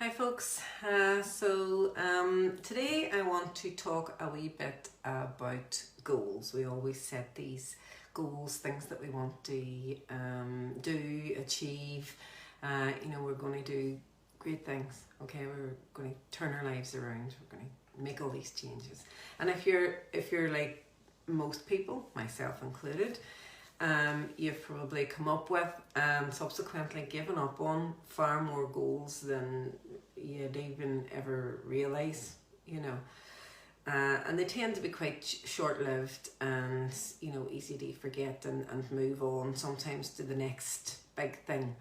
Hi folks, today I want to talk a wee bit about goals. We always set these goals, things that we want to do, achieve. We're going to do great things, okay? We're going to turn our lives around. We're going to make all these changes. And if you're like most people, myself included, you've probably come up with and subsequently given up on far more goals than you'd even ever realise, and they tend to be quite short-lived and easy to forget and move on sometimes to the next big thing.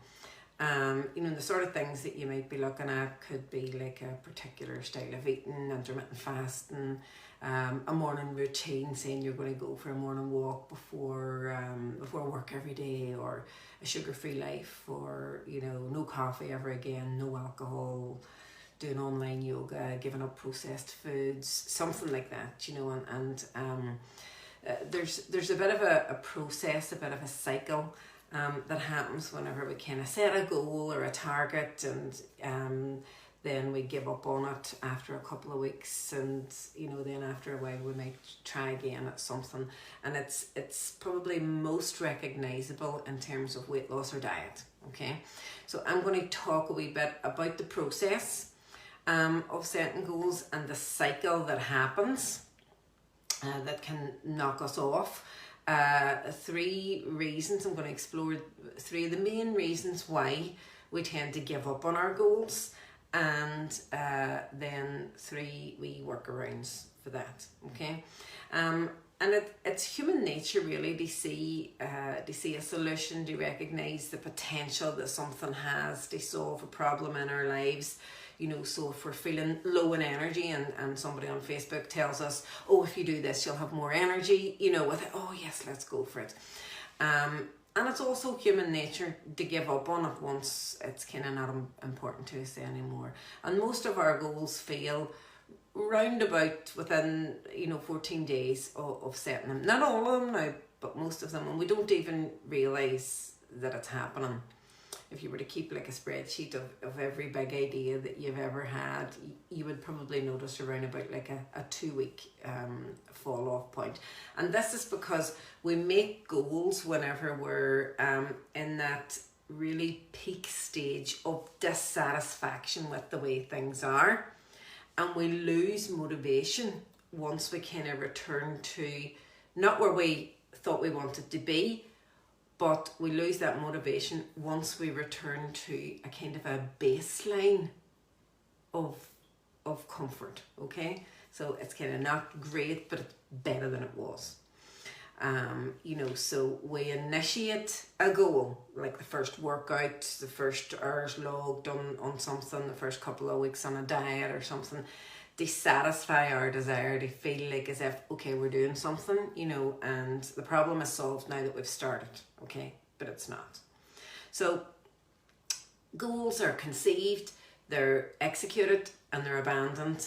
The sort of things that you might be looking at could be like a particular style of eating, intermittent fasting, a morning routine, saying you're going to go for a morning walk before work every day, or a sugar-free life, or no coffee ever again, no alcohol, doing online yoga, giving up processed foods, something like that, there's a bit of a process, a bit of a cycle that happens whenever we kind of set a goal or a target, and then we give up on it after a couple of weeks, and then after a while we might try again at something. And it's probably most recognizable in terms of weight loss or diet. Okay, so I'm going to talk a wee bit about the process of setting goals and the cycle that happens that can knock us off. 3 reasons. I'm going to explore 3 of the main reasons why we tend to give up on our goals, and then 3 wee workarounds for that. Okay, and it's human nature really to see a solution, to recognise the potential that something has to solve a problem in our lives. So if we're feeling low in energy and somebody on Facebook tells us, oh, if you do this, you'll have more energy, with it, oh yes, let's go for it. And it's also human nature to give up on it once it's kind of not important to us anymore. And most of our goals fail roundabout within, 14 days of setting them. Not all of them now, but most of them. And we don't even realise that it's happening. If you were to keep like a spreadsheet of every big idea that you've ever had, you would probably notice around about like a 2-week fall off point. And this is because we make goals whenever we're in that really peak stage of dissatisfaction with the way things are, and we lose motivation once we kind of return to not where we thought we wanted to be, but we lose that motivation once we return to a kind of a baseline of comfort. Okay, so it's kind of not great, but it's better than it was. So we initiate a goal, like the first workout, the first hours logged on something, the first couple of weeks on a diet or something, to satisfy our desire to feel like as if, okay, we're doing something, and the problem is solved now that we've started, okay, but it's not. So goals are conceived, they're executed, and they're abandoned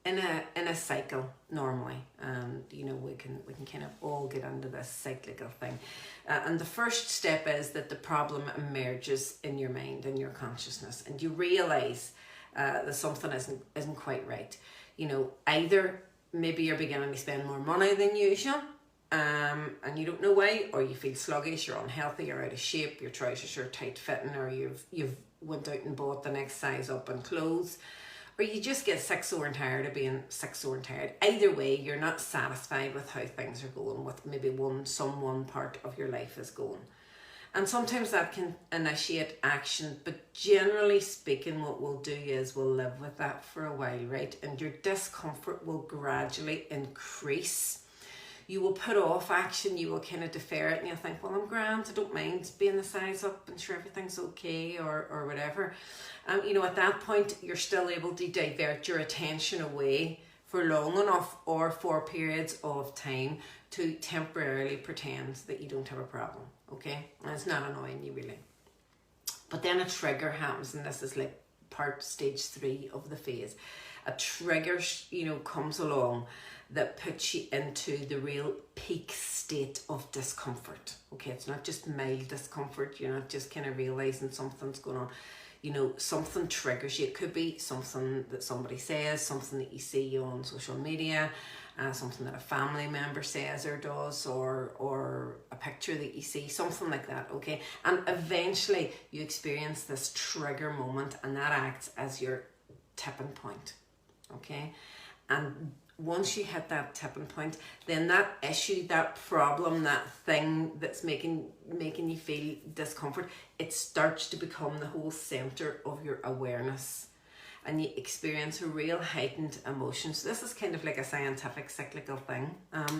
in a cycle normally, and we can kind of all get into this cyclical thing, and the first step is that the problem emerges in your mind, in your consciousness, and you realize that something isn't quite right. Either maybe you're beginning to spend more money than usual, and you don't know why, or you feel sluggish, you're unhealthy, you're out of shape, your trousers are tight fitting, or you've went out and bought the next size up in clothes, or you just get sick, sore and tired of being sick, sore and tired. Either way, you're not satisfied with how things are going, with maybe one part of your life is going. And sometimes that can initiate action, but generally speaking, what we'll do is we'll live with that for a while, right? And your discomfort will gradually increase. You will put off action, you will kind of defer it, and you'll think, well, I'm grand, I don't mind being the size up and sure everything's okay, or whatever. At that point, you're still able to divert your attention away for long enough, or for periods of time, to temporarily pretend that you don't have a problem, okay? And it's not annoying you really. But then a trigger happens, and this is like stage 3 of the phase. A trigger, comes along that puts you into the real peak state of discomfort. Okay, it's not just mild discomfort, you're not just kind of realizing something's going on. you know, something triggers you. It could be something that somebody says, something that you see on social media, something that a family member says or does, or a picture that you see, something like that, okay? And eventually you experience this trigger moment, and that acts as your tipping point, okay? And once you hit that tipping point, then that issue, that problem, that thing that's making you feel discomfort, it starts to become the whole center of your awareness, and you experience a real heightened emotion. So this is kind of like a scientific cyclical thing,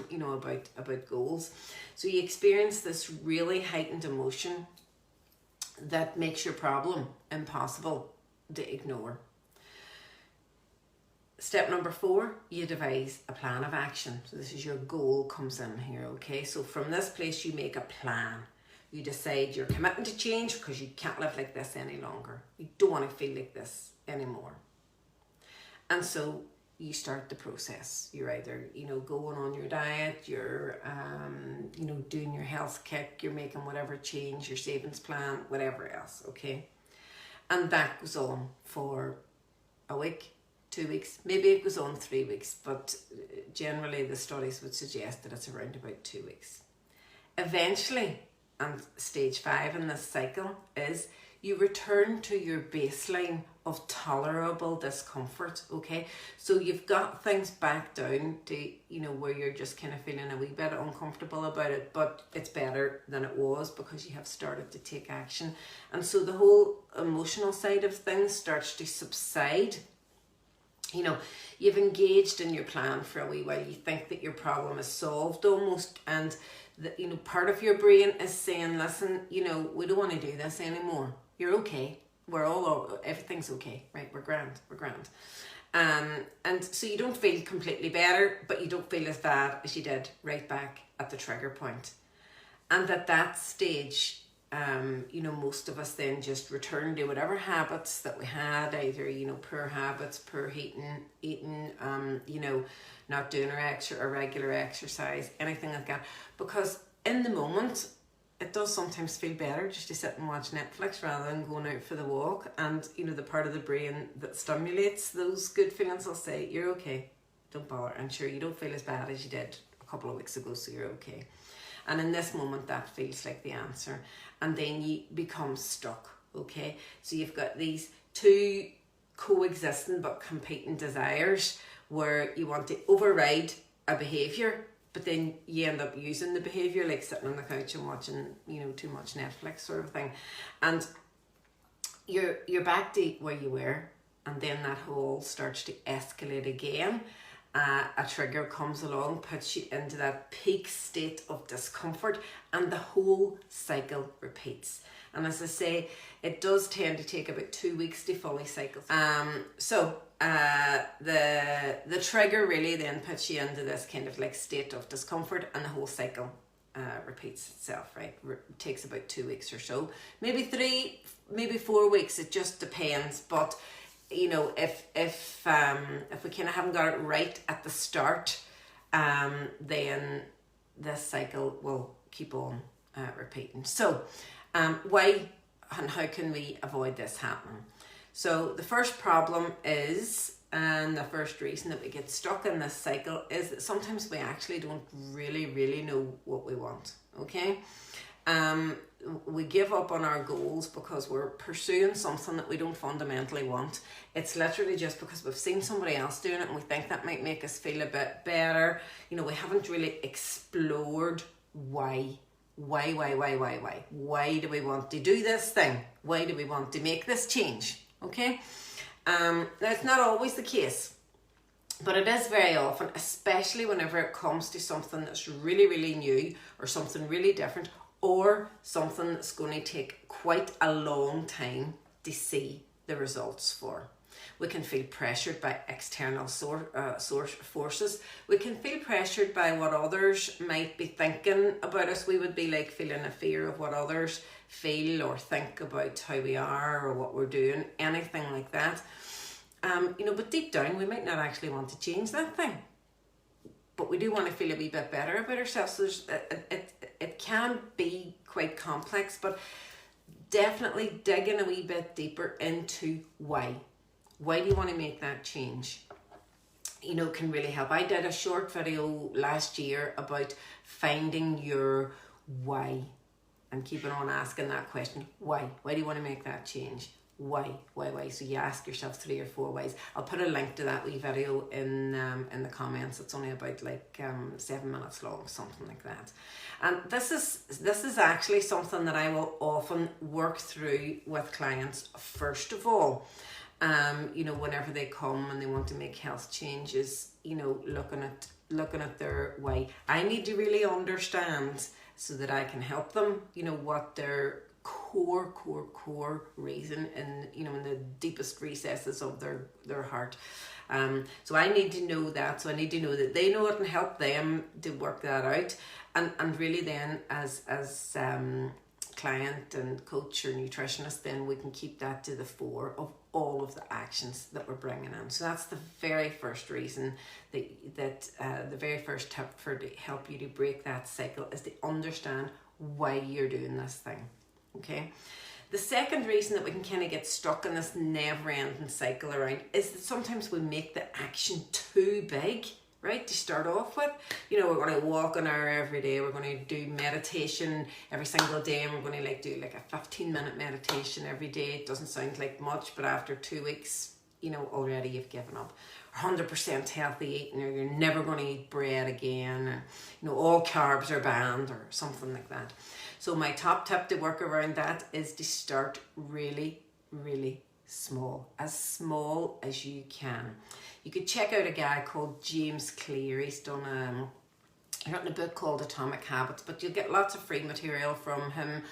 you know, about goals. So you experience this really heightened emotion that makes your problem impossible to ignore. Step number 4, you devise a plan of action. So this is your goal comes in here, okay? So from this place, you make a plan. You decide you're committing to change because you can't live like this any longer. You don't want to feel like this anymore. And so you start the process. You're either, you know, going on your diet, you're, you know, doing your health kick, you're making whatever change, your savings plan, whatever else, okay? And that goes on for a week, 2 weeks, maybe it goes on 3 weeks, but generally the studies would suggest that it's around about 2 weeks. Eventually, and stage 5 in this cycle is you return to your baseline of tolerable discomfort, okay? So you've got things back down to, you know, where you're just kind of feeling a wee bit uncomfortable about it, but it's better than it was because you have started to take action. And so the whole emotional side of things starts to subside. You know, you've engaged in your plan for a wee while. You think that your problem is solved almost, and that, you know, part of your brain is saying, listen, you know, we don't want to do this anymore. You're okay. Everything's okay, right? We're grand. And so you don't feel completely better, but you don't feel as bad as you did right back at the trigger point. And at that stage, you know, most of us then just return to whatever habits that we had, either, you know, poor habits, poor eating, you know, not doing our regular exercise, anything like that. Because in the moment, it does sometimes feel better just to sit and watch Netflix rather than going out for the walk. And, you know, the part of the brain that stimulates those good feelings will say, you're okay, don't bother. And sure, you don't feel as bad as you did a couple of weeks ago, so you're okay. And in this moment, that feels like the answer. And then you become stuck, okay? So you've got these two coexisting but competing desires where you want to override a behaviour, but then you end up using the behaviour, like sitting on the couch and watching, you know, too much Netflix sort of thing. And you're back to where you were, and then that whole starts to escalate again. A trigger comes along, puts you into that peak state of discomfort, and the whole cycle repeats. And as I say, it does tend to take about 2 weeks to fully cycle. So the trigger really then puts you into this kind of like state of discomfort, and the whole cycle repeats itself, right? It takes about 2 weeks or so, maybe 3, maybe 4 weeks. It just depends, but you know, if we kind of haven't got it right at the start, then this cycle will keep on repeating. So, why and how can we avoid this happening? So the first problem is, and the first reason that we get stuck in this cycle is that sometimes we actually don't really know what we want. Okay. We give up on our goals because we're pursuing something that we don't fundamentally want. It's literally just because we've seen somebody else doing it and we think that might make us feel a bit better. You know, we haven't really explored why. Why do we want to do this thing? Why do we want to make this change? Okay. Now it's not always the case, but it is very often, especially whenever it comes to something that's really new or something really different, or something that's going to take quite a long time to see the results for. We can feel pressured by external source forces. We can feel pressured by what others might be thinking about us. We would be like feeling a fear of what others feel or think about how we are or what we're doing, anything like that. You know, but deep down, we might not actually want to change that thing, but we do want to feel a wee bit better about ourselves. So it can be quite complex, but definitely digging a wee bit deeper into why. Why do you want to make that change? You know, can really help. I did a short video last year about finding your why and keeping on asking that question. Why? Why do you want to make that change? Why? So you ask yourself 3 or 4 whys. I'll put a link to that wee video in the comments. It's only about like 7 minutes long, something like that. And this is actually something that I will often work through with clients first of all. You know, whenever they come and they want to make health changes, you know, looking at their why. I need to really understand so that I can help them, you know, what their core reason in, you know, in the deepest recesses of their heart. So I need to know that. So I need to know that they know it and help them to work that out. And really then as client and coach or nutritionist, then we can keep that to the fore of all of the actions that we're bringing in. So that's the very first reason that the very first tip for to help you to break that cycle is to understand why you're doing this thing. Okay. The second reason that we can kind of get stuck in this never-ending cycle around is that sometimes we make the action too big, right, to start off with. You know, we're going to walk an hour every day, we're going to do meditation every single day, and we're going to do like a 15-minute meditation every day. It doesn't sound like much, but after 2 weeks, you know, already you've given up. 100% healthy eating, or you're never going to eat bread again, or, you know, all carbs are banned, or something like that. So my top tip to work around that is to start really, really small as you can. You could check out a guy called James Clear. He's written a book called Atomic Habits, but you'll get lots of free material from him.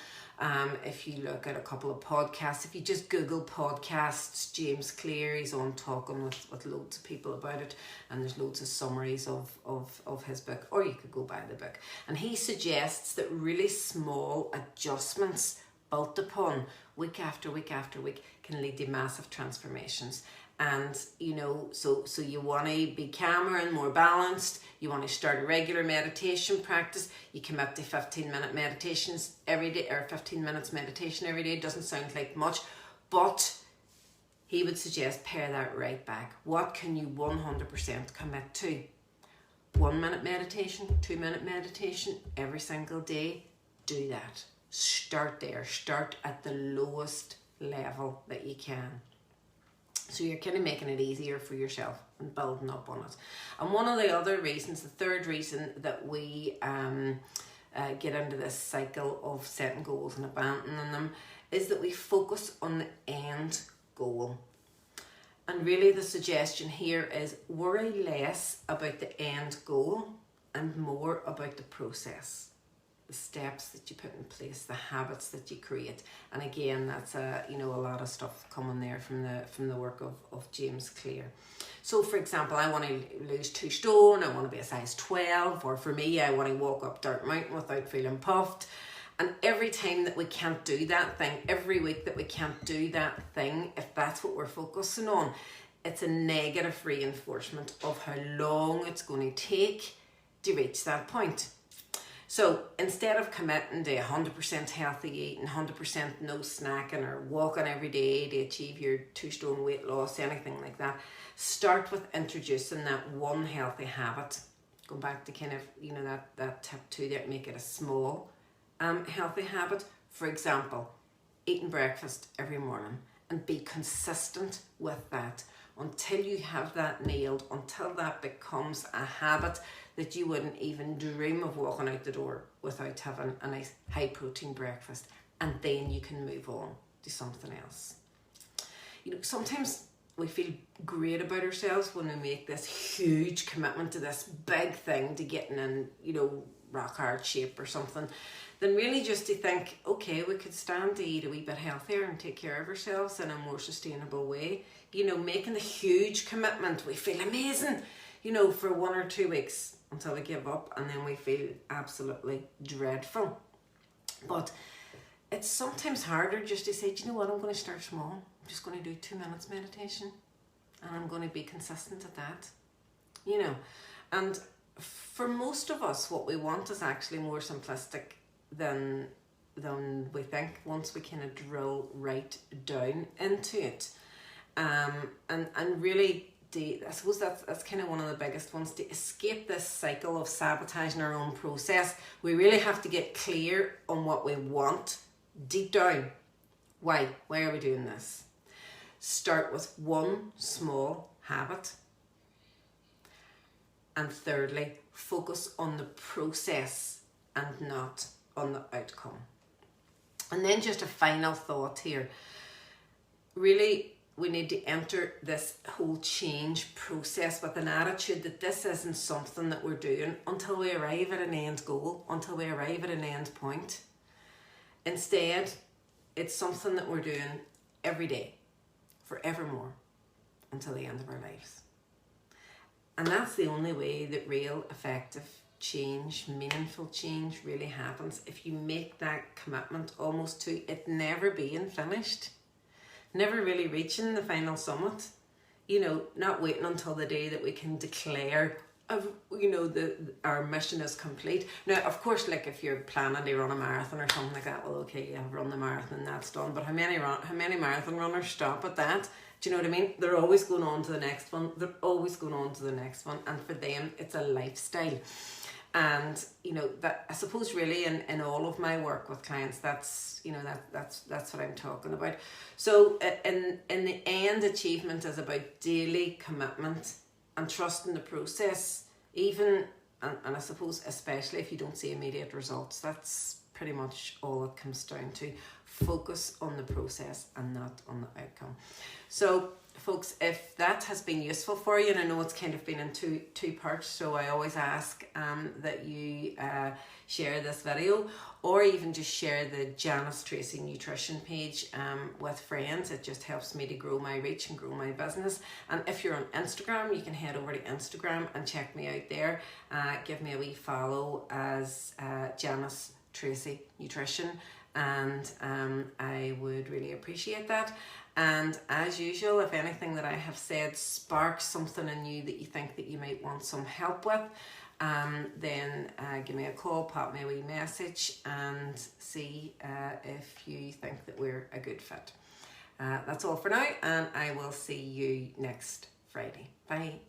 If you look at a couple of podcasts, if you just Google podcasts, James Clear, he's on talking with loads of people about it, and there's loads of summaries of his book, or you could go buy the book. And he suggests that really small adjustments built upon week after week after week can lead to massive transformations. And, you know, so you want to be calmer and more balanced. You want to start a regular meditation practice. You commit to 15-minute meditations every day, or 15 minutes meditation every day. It doesn't sound like much, but he would suggest pare that right back. What can you 100% commit to? 1 minute meditation, 2 minute meditation every single day. Do that. Start there. Start at the lowest level that you can. So you're kind of making it easier for yourself and building up on it. And one of the other reasons, the third reason that we get into this cycle of setting goals and abandoning them, is that we focus on the end goal. And really the suggestion here is worry less about the end goal and more about the process. The steps that you put in place, the habits that you create. And again, that's a lot of stuff coming there from the work of James Clear. So for example, I want to lose 2 stone, I want to be a size 12, or for me, I want to walk up Dirt Mountain without feeling puffed. And every time that we can't do that thing, every week that we can't do that thing, if that's what we're focusing on, it's a negative reinforcement of how long it's going to take to reach that point. So instead of committing to 100% healthy eating, 100% no snacking, or walking every day to achieve your 2 stone weight loss, anything like that, start with introducing that one healthy habit. Go back to kind of, that tip 2 there, make it a small healthy habit. For example, eating breakfast every morning, and be consistent with that until you have that nailed, until that becomes a habit that you wouldn't even dream of walking out the door without having a nice high protein breakfast. And then you can move on to something else. Sometimes we feel great about ourselves when we make this huge commitment to this big thing, to getting in, rock hard shape or something. Then really just to think, okay, we could stand to eat a wee bit healthier and take care of ourselves in a more sustainable way. Making the huge commitment, we feel amazing, for 1 or 2 weeks until we give up, and then we feel absolutely dreadful. But it's sometimes harder just to say, do you know what, I'm going to start small. I'm just going to do 2 minutes meditation, and I'm going to be consistent at that. And for most of us, what we want is actually more simplistic than than we think once we kind of drill right down into it. And really, I suppose that's kind of one of the biggest ones. To escape this cycle of sabotaging our own process, we really have to get clear on what we want deep down. Why are we doing this? Start with one small habit. And thirdly, focus on the process and not on the outcome. And then just a final thought here. Really, we need to enter this whole change process with an attitude that this isn't something that we're doing until we arrive at an end goal, until we arrive at an end point. Instead, it's something that we're doing every day, forevermore, until the end of our lives. And that's the only way that real, effective change, meaningful change really happens. If you make that commitment almost to it never being finished, never really reaching the final summit, not waiting until the day that we can declare, our mission is complete. Now, of course, like if you're planning to run a marathon or something like that, well, okay, you have run the marathon and that's done. But how many marathon runners stop at that? Do you know what I mean? They're always going on to the next one. They're always going on to the next one. And for them, it's a lifestyle. And, that I suppose really in all of my work with clients, that's what I'm talking about. So in the end, achievement is about daily commitment and trusting the process, even, and I suppose especially if you don't see immediate results. That's pretty much all it comes down to. Focus on the process and not on the outcome. So folks, if that has been useful for you, and I know it's kind of been in two parts, so I always ask that you share this video, or even just share the Janice Tracy Nutrition page with friends. It just helps me to grow my reach and grow my business. And if you're on Instagram, you can head over to Instagram and check me out there. Give me a wee follow as Janice Tracy Nutrition, and I would really appreciate that. And as usual, if anything that I have said sparks something in you that you think that you might want some help with, then give me a call, pop me a wee message, and see if you think that we're a good fit. That's all for now, and I will see you next Friday. Bye.